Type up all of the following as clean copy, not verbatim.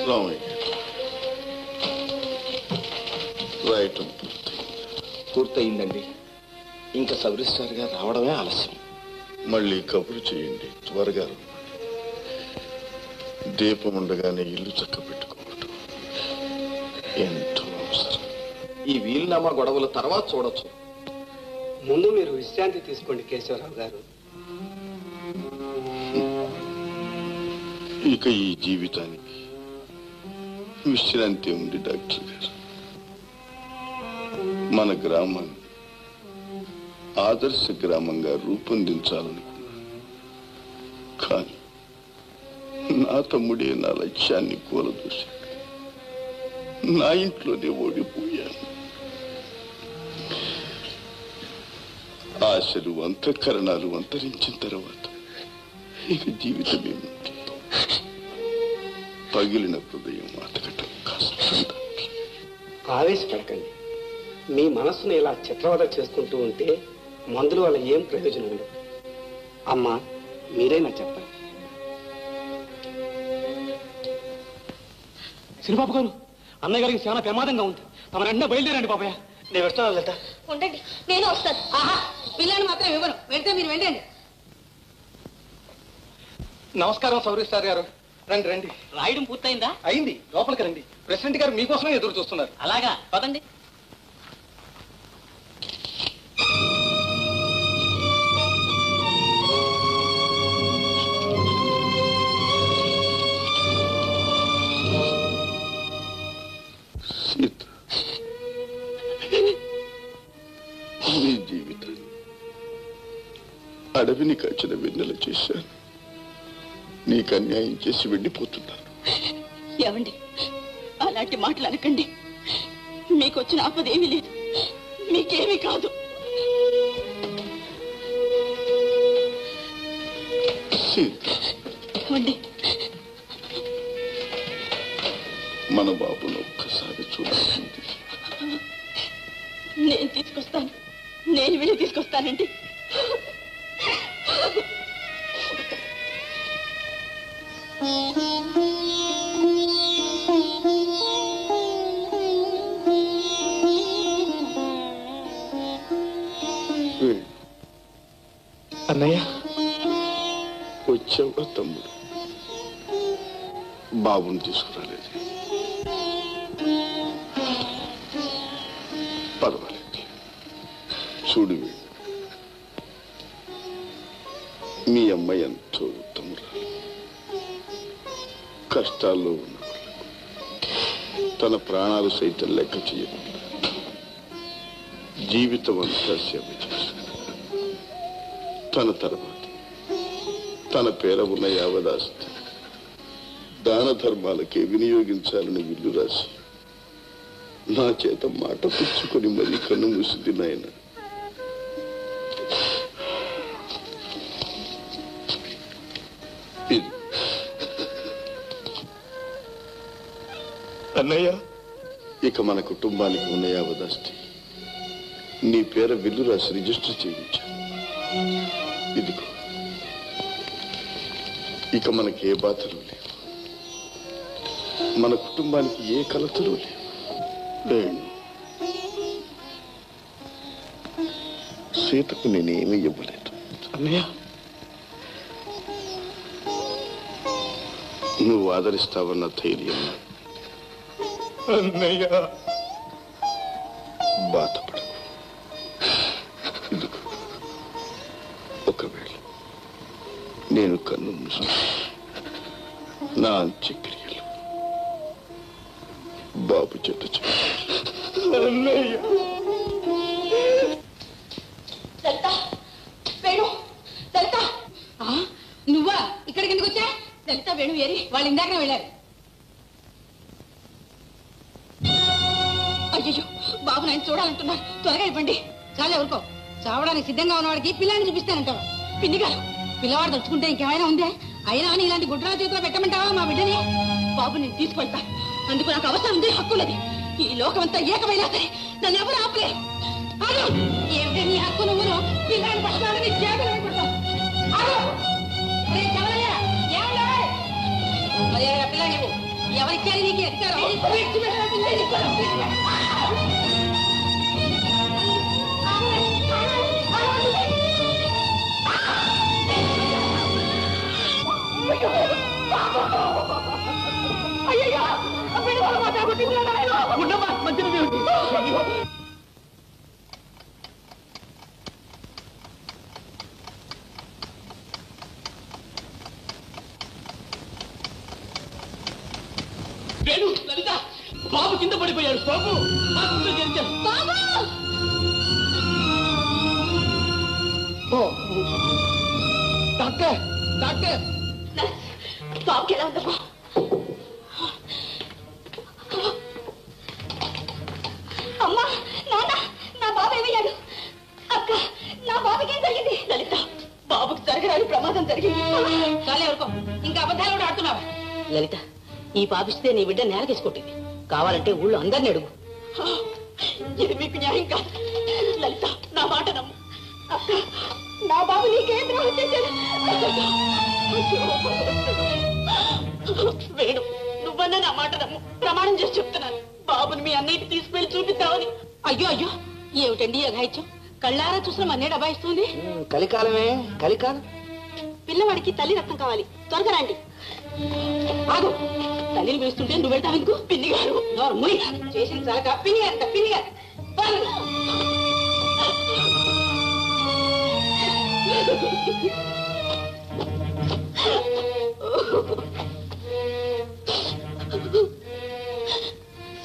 రామయ్య రాయటం పూర్తయిందండి. ఇంకా సబరిస్టార్గా రావడమే ఆలస్యం. మళ్ళీ కబురు చేయండి, త్వరగా. దీపం ఉండగానే ఇల్లు చక్క పెట్టుకోవటం ఎంతో అవసరం. ఈ వీలునామా గొడవల తర్వాత చూడొచ్చు. ముందు మీరు విశ్రాంతి తీసుకోండి కేశవరావు గారు. ఇక ఈ జీవితానికి విశ్రాంతి ఉంది డాక్టర్ గారు. మన గ్రామాన్ని ఆదర్శ గ్రామంగా రూపొందించాలనుకున్నాను. కానీ నా తమ్ముడే నా లక్ష్యాన్ని కూలదూశాడు. నా ఇంట్లోనే ఓడిపోయాను. ఆశలు అంతఃకరణాలు అంతరించిన తర్వాత ఇక జీవితం ఏముంది? పగిలిన హృదయం అతకటం కష్టం. ఆవేశపడకండి. మీ మనస్సును ఇలా చిత్రవద చేసుకుంటూ ఉంటే మందుల వల్ల ఏం ప్రయోజనం ఉండదు. అమ్మా, మీరైనా చెప్పండి. శ్రీబాబు గారు, అన్నయ్య గారికి చాలా ప్రమాదంగా ఉంది. తమ వెంటనే బయలుదేరండి బాబయ్య. నేను వస్తాను లత. ఉండండి, నేను వస్తాను. ఆహా, పిల్లలు మాత్రం ఇవ్వను. వెళ్తే మీరు వెళ్ళండి. నమస్కారం సౌరిస్టార్ గారు. రండి రండి. రాయడం పూర్తయిందా? అయింది. లోపలికి రండి. ప్రెసిడెంట్ గారు మీకోసమే ఎదురు చూస్తున్నారు. అలాగా, పదండి. నీ జీవితాన్ని అడవిని కచ్చిన వెన్నెల చేశాను. నీకు అన్యాయం చేసి వెళ్ళిపోతున్నాను. ఏమండి, అలాంటి మాటలు అనకండి. మీకు వచ్చిన ఆపదేమీ లేదు. మీకేమీ కాదు. మన బాబును ఒక్కసారి చూడాల్సింది. నేను తీసుకొస్తాను. నేను వెళ్ళి తీసుకొస్తానండి. అన్నయ్య, వచ్చావా తమ్ముడు? బాబుని తీసుకురాలేదు. పర్వాలేదు. చూడు, మీ అమ్మాయి ఎంతో ఉత్తమురాలు. కష్టాల్లో ఉన్న తన ప్రాణాలు సైతం లెక్క చేయకుండా జీవితం అంతా సేవ చేశాడు. తన తర్వాత తన పేర ఉన్న యావదాస్తి దాన ధర్మాలకే వినియోగించాలని విల్లు రాసి నా చేత మాట పుచ్చుకొని మరీ కన్ను మూసింది నాయన. అన్నయ్య, ఇక మన కుటుంబానికి ఉన్న యావదాస్తి నీ పేర విల్లు రాసి రిజిస్టర్ చేయించాను. ఇదిగో, ఇక మనకి ఏ బాధలు లేవు. మన కుటుంబానికి ఏ కలతలు లేవు. సీతకు నేనేమీ ఇవ్వలేదు. అన్నయ్య, నువ్వు ఆదరిస్తావన్న ధైర్యం. అన్నయ్య, బాధపడకు. ఇదిగో, ఒకవేళ నేను కన్ను మూసి నా అంత్యక్రియలు బాబు చేత అన్నయ్య. నువ్వా ఇక్కడికి ఎందుకు వచ్చా? లలిత, వేణు ఏరి? వాళ్ళు ఇందాకనే వెళ్ళారు. అయ్యో, బాబు నాయన చూడాలంటున్నారు. త్వరగా ఇవ్వండి. చాలా ఎవరుకో, చావడానికి సిద్ధంగా ఉన్నవాడికి పిల్లాన్ని చూపిస్తానంటావా? పిన్ని గారు, పిల్లవాడు తలుచుకుంటే ఇంకేమైనా ఉందే? అయినా అని ఇలాంటి గుడ్రాల చేతిలో పెట్టమంటావా మా బిడ్డని? బాబు నేను తీసుకెళ్తా. అందుకు నాకు అవసరం ఉంది, హక్కున్నది. ఈ లోకమంతా ఏకమైనా సరే నన్ను ఎవరు ఆపలేరు. ఏమిటి నీ హక్కు? నువ్వును పిల్లాన్ని పట్టుకోవాలని చేతులు పెడతావు. పిల్లాన్ని ఎవరిచ్చారు నీకు అధికారం? వేణు, లలిత, బాబు కింద పడిపోయాడు. బాబు బాబు డాక్టర్ డాక్టర్ బాబుకి ఎలా ఉందమ్మా? అమ్మా, నాన్న, నా బాబు ఏమయ్యాడు? అక్క, నా బాబుకి ఏం జరిగింది? లలిత, బాబుకి జరగరాని ప్రమాదం జరిగింది. చాలే ఊరుకో, ఇంకా అబద్ధాలు కూడా ఆడుతున్నావా? లలిత, ఈ పాపిస్తే నీ బిడ్డ నేలకేసుకుంటుంది. కావాలంటే ఊళ్ళో అందరిని అడుగు. ఇది మీకు న్యాయం కాదు. లలిత, నా మాట నమ్ము. అక్క, నా బాబు నీకేం ద్రోహం చేశాడు? వేణు, నువ్వన్నా నా మాట నమ్ము. ప్రమాణం చేసి చెప్తున్నాను, బాబుని మీ అన్నయ్యకి తీసుకెళ్లి చూపిద్దామని. అయ్యో అయ్యో, ఏమిటండి అఘాయిత్యం? కళ్ళారా చూసిన మన్నేడు అబాయిస్తుంది. కలికాలమే, కలికాలం. పిల్లవాడికి తల్లి రక్తం కావాలి, త్వరగా రండి. ఆగు, తల్లిని పిలుస్తుంటే నువ్వు వెళ్తావు ఎందుకు? పిన్ని గారు చేసిన చాలక పిన్ని గారు, పిన్ని గారు.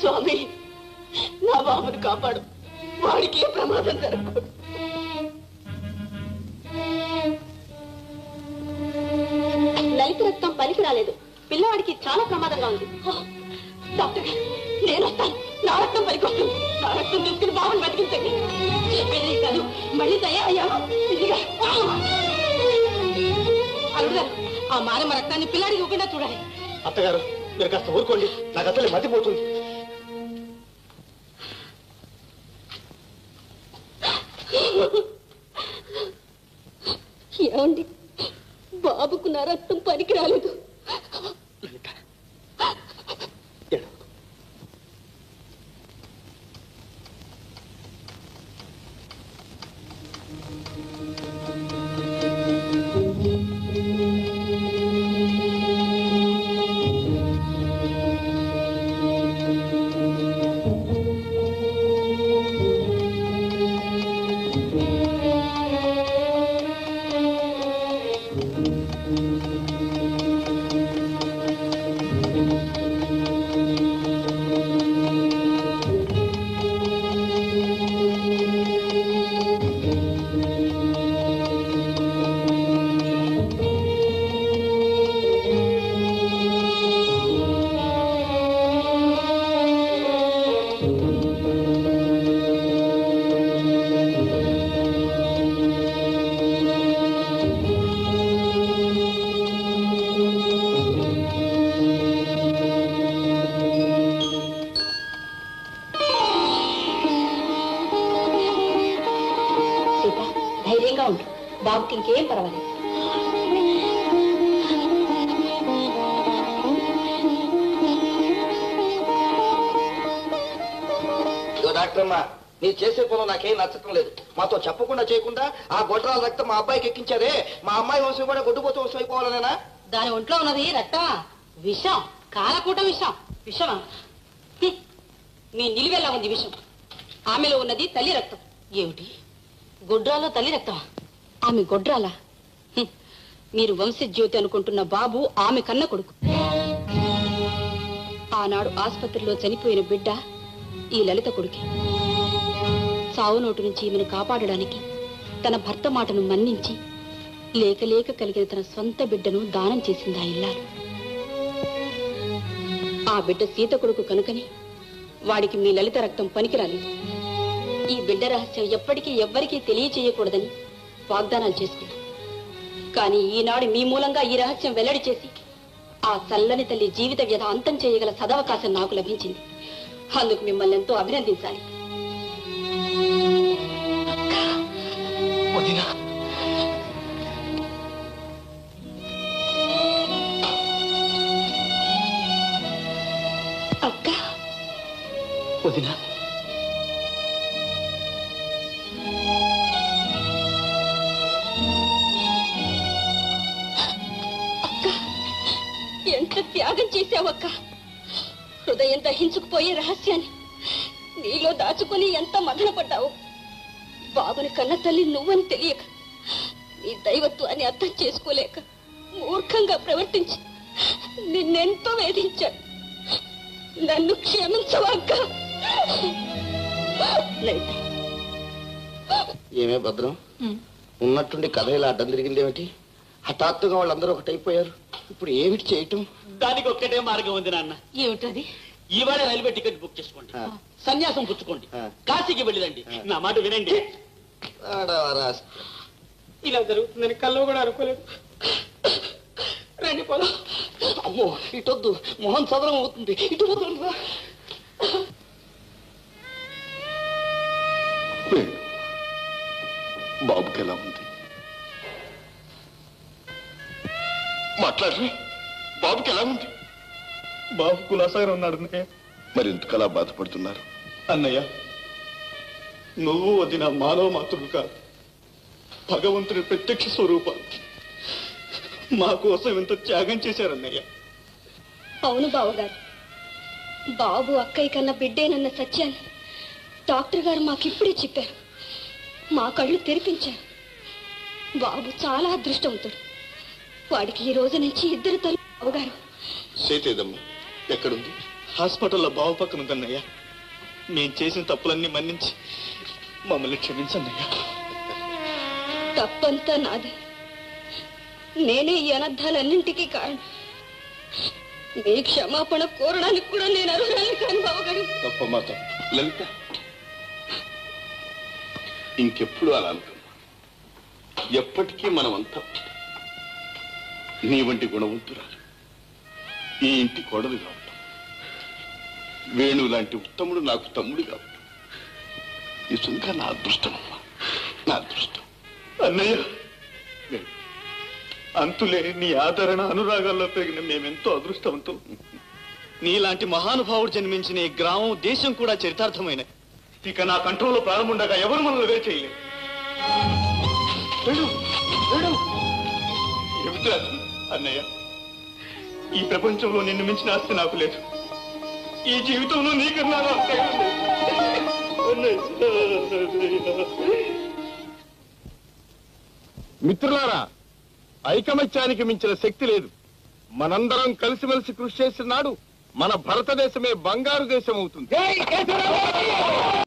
స్వామి, నా బాబుని కాపాడు, వాడికి ఏ ప్రమాదం జరగకూడదు. లలిత రక్తం పనికి రాలేదు, పిల్లవాడికి చాలా ప్రమాదంగా ఉంది. డాక్టర్ గారు, నేను వస్తాను. నా రక్తం పనికి వస్తుంది. నా రక్తం తీసుకుని బాబుని బతికించండి. చెప్పేది కాదు, మళ్ళీ తయారయ్యా. అల్లుడు గారు, ఆ మారమ్మ రక్తాన్ని పిల్లాడికి ఇవ్వకుండా చూడాలి. అత్తగారు, మీరు కాస్త ఊరుకోండి, నాకు అసలు మతిపోతుంది. ఏమండి, బాబుకు నా రక్తం పనికి రాలేదు. ధైర్యంగా ఉండు, బాబుకి ఇంకేం పర్వాలేదు. డాక్టర్ అమ్మా, మీరు చేసే పనులు నాకేం నచ్చటం లేదు. మాతో చెప్పకుండా చేయకుండా ఆ గొడ్రాల రక్తం మా అబ్బాయికి ఎక్కించారే, మా అమ్మాయి వంశం కూడా గొడ్డుపోతూ వంశం అయిపోవాలనేనా? దాని ఒంట్లో ఉన్నది రక్తమా? విషం, కాలకూట విషం. విషమా? మీ నిలువెల్లా ఉంది విషం. ఆమెలో ఉన్నది తల్లి రక్తం. ఏమిటి, గొడ్రాలో తల్లి రక్తమా? ఆమె గొడ్రాలా? మీరు వంశజ్యోతి అనుకుంటున్న బాబు ఆమె కన్న కొడుకు. ఆనాడు ఆసుపత్రిలో చనిపోయిన బిడ్డ ఈ లలిత కొడుకే. సావు నోటు నుంచి ఈమెను కాపాడడానికి తన భర్త మాటను మన్నించి లేక లేక కలిగిన తన సొంత బిడ్డను దానం చేసింది ఆ ఇల్లాలు. ఆ బిడ్డ సీత కొడుకు కనుకని వాడికి మీ లలిత రక్తం పనికిరాలేదు. ఈ బిడ్డ రహస్యం ఎప్పటికీ ఎవ్వరికీ తెలియచేయకూడదని వాగ్దానాలు చేసుకున్నాం. కానీ ఈనాడు మీ మూలంగా ఈ రహస్యం వెల్లడి చేసి ఆ చల్లని తల్లి జీవిత వ్యధ అంతం చేయగల సదవకాశం నాకు లభించింది. అందుకు మిమ్మల్ని ఎంతో అభినందించాలి. వదినా ఎంత త్యాగం చేశావక్క. హృదయం దహించుకుపోయే రహస్యాన్ని నీలో దాచుకుని ఎంత మదనపడ్డావు. బాబుని కన్న తల్లి నువ్వని తెలియక, నీ దైవత్వాన్ని అర్థం చేసుకోలేక మూర్ఖంగా ప్రవర్తించి నిన్నెంతో వేధించాను. నన్ను క్షమించవక్క. ఏమే భద్రం, ఉన్నట్టుండి కథ ఇలా అడ్డం తిరిగిందేమిటి? హఠాత్తుగా వాళ్ళందరూ ఒకటైపోయారు. ఇప్పుడు ఏమిటి చేయటం? దానికి ఒక్కటే మార్గం ఉంది నాన్న. ఏమిటది? ఇవాళ రైల్వే టికెట్ బుక్ చేసుకోండి, సన్యాసం పుచ్చుకోండి, కాశీకి వెళ్ళిరండి. నా మాట వినండి. ఇలా జరుగుతుందని కల్లో కూడా అనుకోలేదు. రండి పోదాం. అమ్మో, ఇటొద్దు, మొహం సదరం అవుతుంది. ఇటు వదలరా. బాబుకి ఎలా ఉంది? మాట్లాడరు. బాబుకి ఎలా ఉంది? బాబు కులాసాగా ఉన్నాడు అన్నయ్య. మరి ఎందుకలా బాధపడుతున్నారు? అన్నయ్య, నువ్వు వదిన మానవ మాతృడు కాదు, భగవంతుని ప్రత్యక్ష స్వరూపాలు. మా కోసం ఎంత త్యాగం చేశారన్నయ్య. అవును బావగారు, బాబు అక్కయ్య కన్నా బిడ్డేనన్న సత్యాన్ని డాక్టర్ గారు మాకిప్పుడే చెప్పారు. మా కళ్ళు తెరిపించారు. బాబు చాలా అదృష్టవంతుడు. వాడికి ఈ రోజు నుంచి 2 తల్లి. బావగారు, సేతేదమ్మా ఎక్కడుంది? హాస్పిటల్లో బావు పక్కన ఉందన్నయ్య. మేం చేసిన తప్పులన్నీ మన్నించి మమ్మల్ని క్షమించన్నయ్య. తప్పంతా నాదే. నేనే ఈ అనర్థాలన్నింటికీ కారణం. మీ క్షమాపణ కోరడానికి కూడా నేను అర్హురాలి కాని బావగారు. తప్పమ్మా తప్పు. లలిత, ఇంకెప్పుడు అలా అనుకున్నా. ఎప్పటికీ మనమంతా నీ వంటి గుణవంతురాలు ఈ ఇంటి కోడలు కావటం, వేణు లాంటి ఉత్తముడు నాకు తమ్ముడు కావటం నిజంగా నా అదృష్టం అమ్మా, నా అదృష్టం. అన్నయ్య, అంతులే నీ ఆదరణ అనురాగాల్లో పెరిగిన మేమెంతో అదృష్టవంతులు. నీలాంటి మహానుభావుడు జన్మించిన ఈ గ్రామం, దేశం కూడా చరితార్థమైన. ఇక నా కంట్రోల్లో ప్రారంభండగా ఎవరు మనల్ని వేరు చేయలేదు. ఏమిటా అన్నయ్య, ఈ ప్రపంచంలో నిన్ను మించిన ఆస్తి నాకు లేదు. ఈ జీవితంలో నీకన్నా మిత్రులారా, ఐకమత్యానికి మించిన శక్తి లేదు. మనందరం కలిసిమెలిసి కృషి చేసిన నాడు మన భారతదేశమే బంగారు దేశం అవుతుంది.